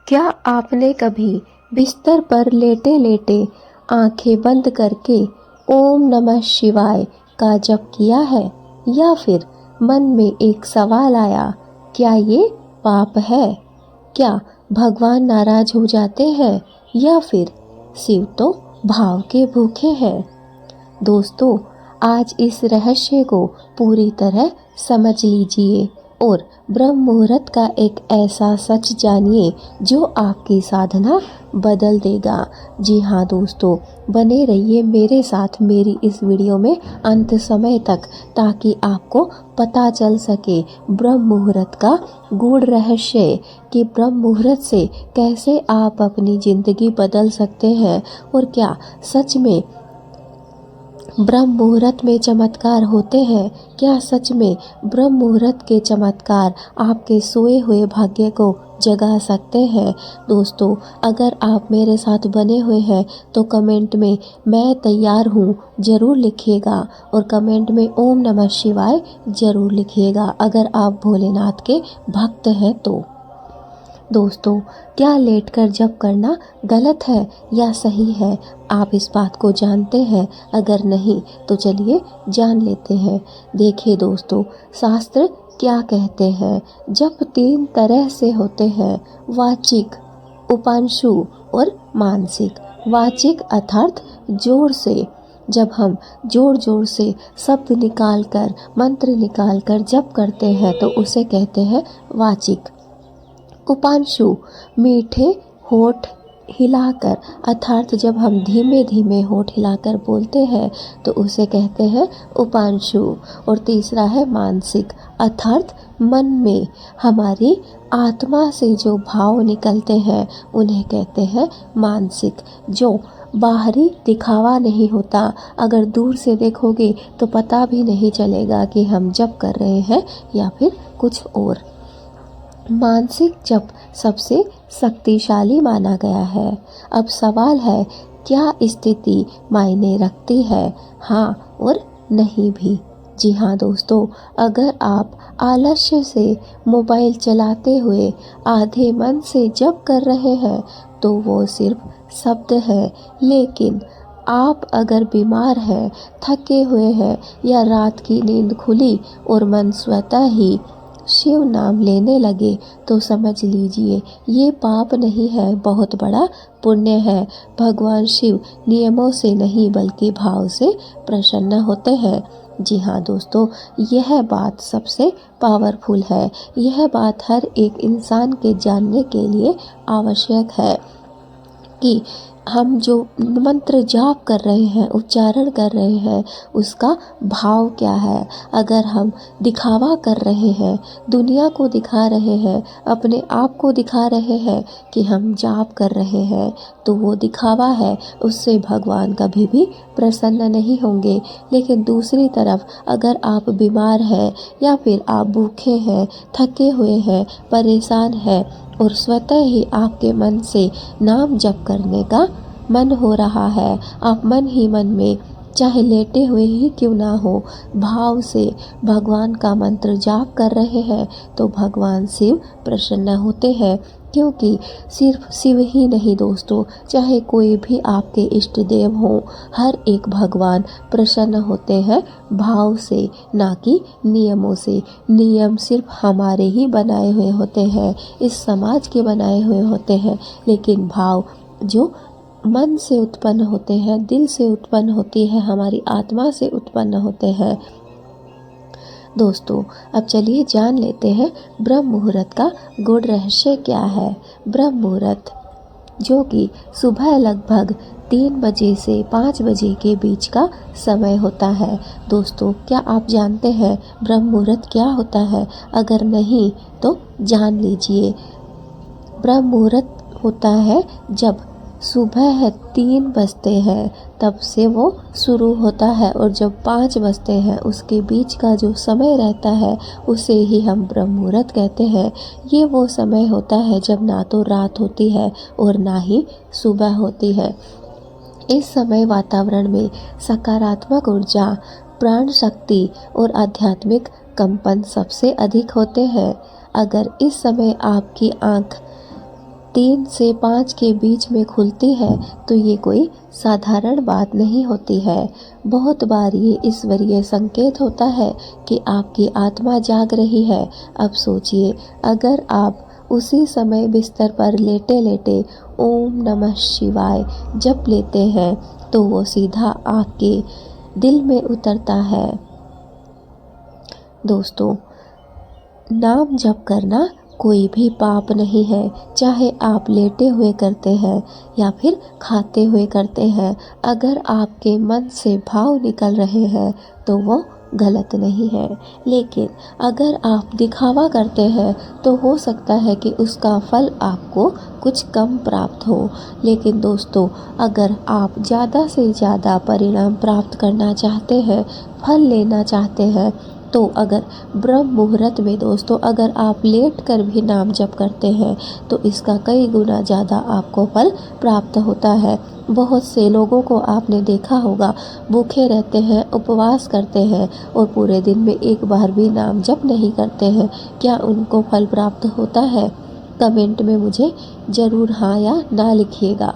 क्या आपने कभी बिस्तर पर लेटे लेटे आंखें बंद करके ओम नमः शिवाय का जप किया है? या फिर मन में एक सवाल आया, क्या ये पाप है? क्या भगवान नाराज हो जाते हैं? या फिर शिव तो भाव के भूखे हैं? दोस्तों, आज इस रहस्य को पूरी तरह समझ लीजिए और ब्रह्म मुहूर्त का एक ऐसा सच जानिए जो आपकी साधना बदल देगा। जी हाँ दोस्तों, बने रहिए मेरे साथ मेरी इस वीडियो में अंत समय तक, ताकि आपको पता चल सके ब्रह्म मुहूर्त का गूढ़ रहस्य कि ब्रह्म मुहूर्त से कैसे आप अपनी ज़िंदगी बदल सकते हैं और क्या सच में ब्रह्म मुहूर्त में चमत्कार होते हैं। क्या सच में ब्रह्म मुहूर्त के चमत्कार आपके सोए हुए भाग्य को जगा सकते हैं? दोस्तों, अगर आप मेरे साथ बने हुए हैं तो कमेंट में मैं तैयार हूँ ज़रूर लिखिएगा और कमेंट में ओम नमः शिवाय ज़रूर लिखिएगा अगर आप भोलेनाथ के भक्त हैं तो। दोस्तों, क्या लेटकर जप करना गलत है या सही है? आप इस बात को जानते हैं? अगर नहीं तो चलिए जान लेते हैं। देखिए दोस्तों, शास्त्र क्या कहते हैं। जप 3 तरह से होते हैं, वाचिक, उपांशु और मानसिक। वाचिक अर्थात जोर से, जब हम जोर जोर से शब्द निकाल कर, मंत्र निकाल कर जप करते हैं तो उसे कहते हैं वाचिक। उपांशु, मीठे होठ हिलाकर, अर्थात जब हम धीमे धीमे होठ हिलाकर बोलते हैं तो उसे कहते हैं उपांशु। और तीसरा है मानसिक, अर्थात मन में हमारी आत्मा से जो भाव निकलते हैं उन्हें कहते हैं मानसिक, जो बाहरी दिखावा नहीं होता। अगर दूर से देखोगे तो पता भी नहीं चलेगा कि हम जप कर रहे हैं या फिर कुछ और। मानसिक जप सबसे शक्तिशाली माना गया है। अब सवाल है, क्या स्थिति मायने रखती है? हाँ और नहीं भी। जी हाँ दोस्तों, अगर आप आलस्य से मोबाइल चलाते हुए आधे मन से जप कर रहे हैं तो वो सिर्फ शब्द है। लेकिन आप अगर बीमार हैं, थके हुए हैं या रात की नींद खुली और मन स्वतः ही शिव नाम लेने लगे तो समझ लीजिए ये पाप नहीं है, बहुत बड़ा पुण्य है। भगवान शिव नियमों से नहीं बल्कि भाव से प्रसन्न होते हैं। जी हाँ दोस्तों, यह बात सबसे पावरफुल है। यह बात हर एक इंसान के जानने के लिए आवश्यक है कि हम जो मंत्र जाप कर रहे हैं, उच्चारण कर रहे हैं, उसका भाव क्या है। अगर हम दिखावा कर रहे हैं, दुनिया को दिखा रहे हैं, अपने आप को दिखा रहे हैं कि हम जाप कर रहे हैं, तो वो दिखावा है, उससे भगवान कभी भी प्रसन्न नहीं होंगे। लेकिन दूसरी तरफ अगर आप बीमार हैं या फिर आप भूखे हैं, थके हुए हैं, परेशान हैं और स्वतः ही आपके मन से नाम जप करने का मन हो रहा है, आप मन ही मन में चाहे लेटे हुए ही क्यों ना हो भाव से भगवान का मंत्र जाप कर रहे हैं तो भगवान शिव प्रसन्न होते हैं। क्योंकि सिर्फ शिव ही नहीं दोस्तों, चाहे कोई भी आपके इष्ट देव हो, हर एक भगवान प्रसन्न होते हैं भाव से, ना कि नियमों से। नियम सिर्फ हमारे ही बनाए हुए होते हैं, इस समाज के बनाए हुए होते हैं, लेकिन भाव जो मन से उत्पन्न होते हैं, दिल से उत्पन्न होती है, हमारी आत्मा से उत्पन्न होते हैं। दोस्तों, अब चलिए जान लेते हैं ब्रह्म मुहूर्त का गूढ़ रहस्य क्या है। ब्रह्म मुहूर्त जो कि सुबह लगभग 3 बजे से 5 बजे के बीच का समय होता है। दोस्तों, क्या आप जानते हैं ब्रह्म मुहूर्त क्या होता है? अगर नहीं तो जान लीजिए। ब्रह्म मुहूर्त होता है जब सुबह 3 बजते हैं तब से वो शुरू होता है और जब 5 बजते हैं उसके बीच का जो समय रहता है उसे ही हम ब्रह्म मुहूर्त कहते हैं। ये वो समय होता है जब ना तो रात होती है और ना ही सुबह होती है। इस समय वातावरण में सकारात्मक ऊर्जा, प्राण शक्ति और आध्यात्मिक कंपन सबसे अधिक होते हैं। अगर इस समय आपकी आँख 3 से 5 के बीच में खुलती है तो ये कोई साधारण बात नहीं होती है। बहुत बार ये ईश्वरीय संकेत होता है कि आपकी आत्मा जाग रही है। अब सोचिए, अगर आप उसी समय बिस्तर पर लेटे लेटे ओम नमः शिवाय जप लेते हैं तो वो सीधा आपके दिल में उतरता है। दोस्तों, नाम जप करना कोई भी पाप नहीं है, चाहे आप लेटे हुए करते हैं या फिर खाते हुए करते हैं। अगर आपके मन से भाव निकल रहे हैं तो वो गलत नहीं है। लेकिन अगर आप दिखावा करते हैं तो हो सकता है कि उसका फल आपको कुछ कम प्राप्त हो। लेकिन दोस्तों, अगर आप ज़्यादा से ज़्यादा परिणाम प्राप्त करना चाहते हैं, फल लेना चाहते हैं, तो अगर ब्रह्म मुहूर्त में दोस्तों अगर आप लेट कर भी नाम जप करते हैं तो इसका कई गुना ज़्यादा आपको फल प्राप्त होता है। बहुत से लोगों को आपने देखा होगा, भूखे रहते हैं, उपवास करते हैं और पूरे दिन में एक बार भी नाम जप नहीं करते हैं। क्या उनको फल प्राप्त होता है? कमेंट में मुझे ज़रूर हाँ या ना लिखिएगा।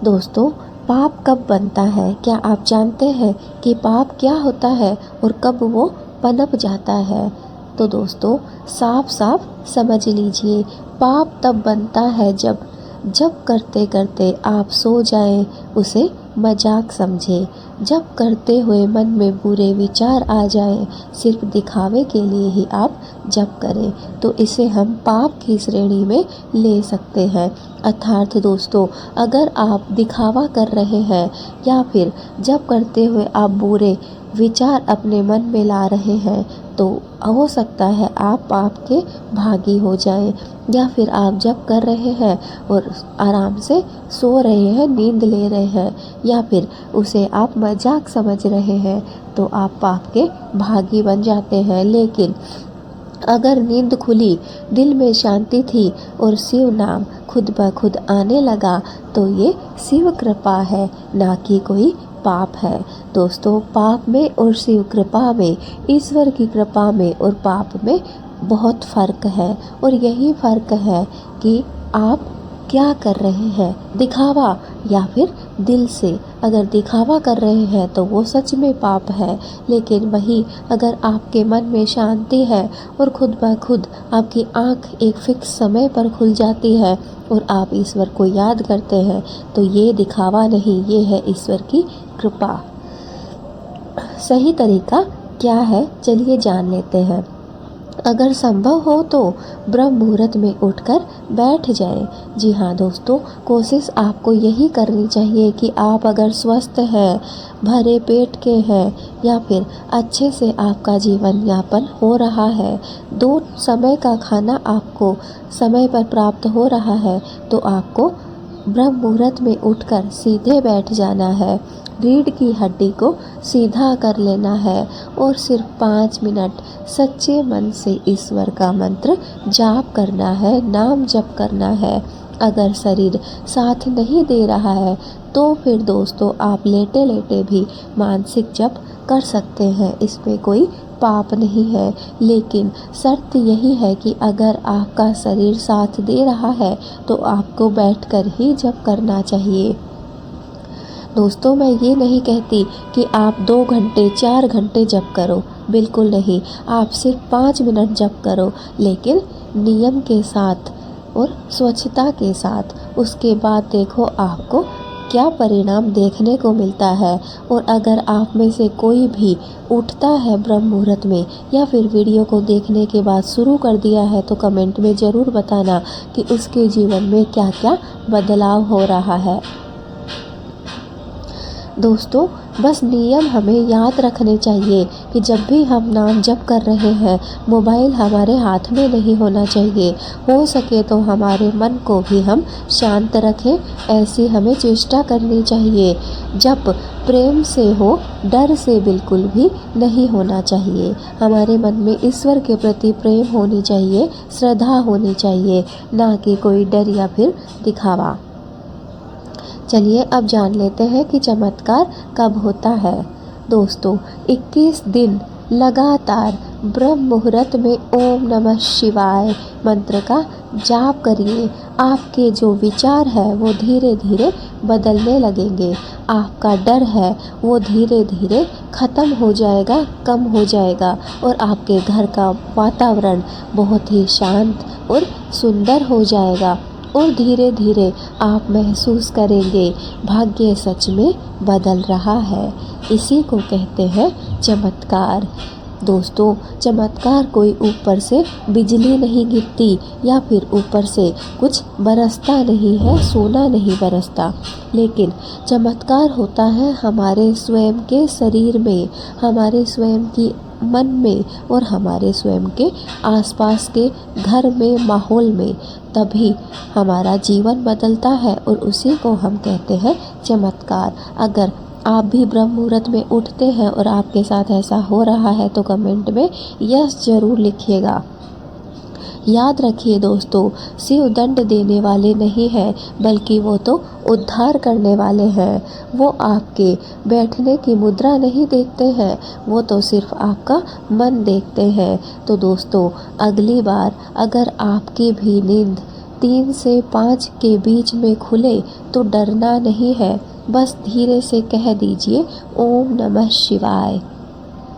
दोस्तों, पाप कब बनता है? क्या आप जानते हैं कि पाप क्या होता है और कब वो पनप जाता है? तो दोस्तों, साफ साफ समझ लीजिए, पाप तब बनता है जब करते करते आप सो जाएं, उसे मजाक समझें। जब करते हुए मन में बुरे विचार आ जाएं, सिर्फ दिखावे के लिए ही आप जप करें, तो इसे हम पाप की श्रेणी में ले सकते हैं। अर्थात दोस्तों, अगर आप दिखावा कर रहे हैं या फिर जप करते हुए आप बुरे विचार अपने मन में ला रहे हैं तो हो सकता है आप पाप के भागी हो जाएं। या फिर आप जप कर रहे हैं और आराम से सो रहे हैं, नींद ले रहे हैं, या फिर उसे आप मजाक समझ रहे हैं तो आप पाप के भागी बन जाते हैं। लेकिन अगर नींद खुली, दिल में शांति थी और शिव नाम खुद ब खुद आने लगा तो ये शिव कृपा है, ना कि कोई पाप है। दोस्तों, पाप में और शिव कृपा में, ईश्वर की कृपा में और पाप में बहुत फ़र्क है। और यही फ़र्क है कि आप क्या कर रहे हैं, दिखावा या फिर दिल से। अगर दिखावा कर रहे हैं तो वो सच में पाप है। लेकिन वही अगर आपके मन में शांति है और खुद ब खुद आपकी आँख एक फिक्स समय पर खुल जाती है और आप ईश्वर को याद करते हैं तो ये दिखावा नहीं, ये है ईश्वर की कृपा। सही तरीका क्या है, चलिए जान लेते हैं। अगर संभव हो तो ब्रह्म मुहूर्त में उठकर बैठ जाएं। जी हाँ दोस्तों, कोशिश आपको यही करनी चाहिए कि आप अगर स्वस्थ हैं, भरे पेट के हैं या फिर अच्छे से आपका जीवन यापन हो रहा है, 2 समय का खाना आपको समय पर प्राप्त हो रहा है, तो आपको ब्रह्म मुहूर्त में उठकर सीधे बैठ जाना है। रीढ़ की हड्डी को सीधा कर लेना है और सिर्फ 5 मिनट सच्चे मन से ईश्वर का मंत्र जाप करना है, नाम जप करना है। अगर शरीर साथ नहीं दे रहा है तो फिर दोस्तों आप लेटे लेटे भी मानसिक जप कर सकते हैं, इसमें कोई पाप नहीं है। लेकिन शर्त यही है कि अगर आपका शरीर साथ दे रहा है तो आपको बैठकर ही जप करना चाहिए। दोस्तों, मैं ये नहीं कहती कि आप 2 घंटे 4 घंटे जप करो, बिल्कुल नहीं। आप सिर्फ 5 मिनट जप करो, लेकिन नियम के साथ और स्वच्छता के साथ। उसके बाद देखो आपको क्या परिणाम देखने को मिलता है। और अगर आप में से कोई भी उठता है ब्रह्म मुहूर्त में या फिर वीडियो को देखने के बाद शुरू कर दिया है तो कमेंट में ज़रूर बताना कि उसके जीवन में क्या क्या बदलाव हो रहा है। दोस्तों, बस नियम हमें याद रखने चाहिए कि जब भी हम नाम जप कर रहे हैं, मोबाइल हमारे हाथ में नहीं होना चाहिए। हो सके तो हमारे मन को भी हम शांत रखें, ऐसी हमें चेष्टा करनी चाहिए। जप प्रेम से हो, डर से बिल्कुल भी नहीं होना चाहिए। हमारे मन में ईश्वर के प्रति प्रेम होनी चाहिए, श्रद्धा होनी चाहिए, ना कि कोई डर या फिर दिखावा। चलिए अब जान लेते हैं कि चमत्कार कब होता है। दोस्तों, 21 दिन लगातार ब्रह्म मुहूर्त में ओम नमः शिवाय मंत्र का जाप करिए। आपके जो विचार है वो धीरे धीरे बदलने लगेंगे। आपका डर है वो धीरे धीरे खत्म हो जाएगा, कम हो जाएगा और आपके घर का वातावरण बहुत ही शांत और सुंदर हो जाएगा और धीरे धीरे आप महसूस करेंगे भाग्य सच में बदल रहा है। इसी को कहते हैं चमत्कार। दोस्तों, चमत्कार कोई ऊपर से बिजली नहीं गिरती या फिर ऊपर से कुछ बरसता नहीं है, सोना नहीं बरसता, लेकिन चमत्कार होता है हमारे स्वयं के शरीर में, हमारे स्वयं की मन में और हमारे स्वयं के आसपास के घर में, माहौल में। तभी हमारा जीवन बदलता है और उसी को हम कहते हैं चमत्कार। अगर आप भी ब्रह्म मुहूर्त में उठते हैं और आपके साथ ऐसा हो रहा है तो कमेंट में यस जरूर लिखिएगा। याद रखिए दोस्तों, शिव दंड देने वाले नहीं हैं, बल्कि वो तो उद्धार करने वाले हैं। वो आपके बैठने की मुद्रा नहीं देखते हैं, वो तो सिर्फ आपका मन देखते हैं। तो दोस्तों, अगली बार अगर आपकी भी नींद 3 से 5 के बीच में खुले तो डरना नहीं है, बस धीरे से कह दीजिए ओम नमः शिवाय।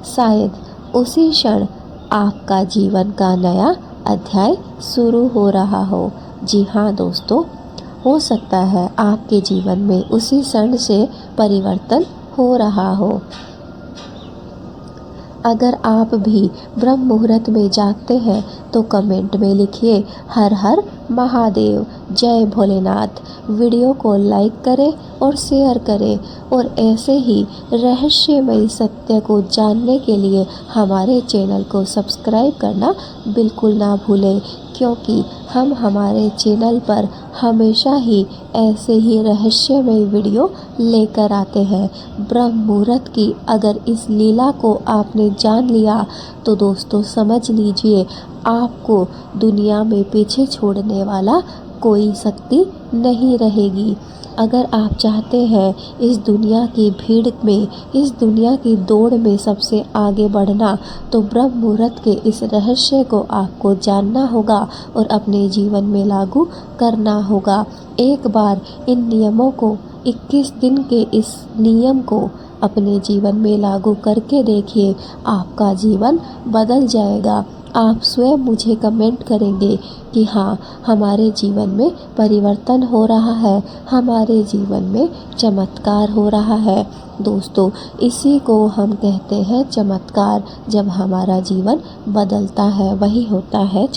शायद उसी क्षण आपका जीवन का नया अध्याय शुरू हो रहा हो। जी हाँ दोस्तों, हो सकता है आपके जीवन में उसी क्षण से परिवर्तन हो रहा हो। अगर आप भी ब्रह्म मुहूर्त में जागते हैं तो कमेंट में लिखिए हर हर महादेव, जय भोलेनाथ। वीडियो को लाइक करें और शेयर करें और ऐसे ही रहस्यमयी सत्य को जानने के लिए हमारे चैनल को सब्सक्राइब करना बिल्कुल ना भूलें, क्योंकि हम हमारे चैनल पर हमेशा ही ऐसे ही रहस्यमय वीडियो लेकर आते हैं। ब्रह्म मुहूर्त की अगर इस लीला को आपने जान लिया तो दोस्तों समझ लीजिए आपको दुनिया में पीछे छोड़ने वाला कोई शक्ति नहीं रहेगी। अगर आप चाहते हैं इस दुनिया की भीड़ में, इस दुनिया की दौड़ में सबसे आगे बढ़ना, तो ब्रह्म मुहूर्त के इस रहस्य को आपको जानना होगा और अपने जीवन में लागू करना होगा। एक बार इन नियमों को, 21 दिन के इस नियम को अपने जीवन में लागू करके देखिए, आपका जीवन बदल जाएगा। आप स्वयं मुझे कमेंट करेंगे कि हाँ, हमारे जीवन में परिवर्तन हो रहा है, हमारे जीवन में चमत्कार हो रहा है। दोस्तों, इसी को हम कहते हैं चमत्कार। जब हमारा जीवन बदलता है, वही होता है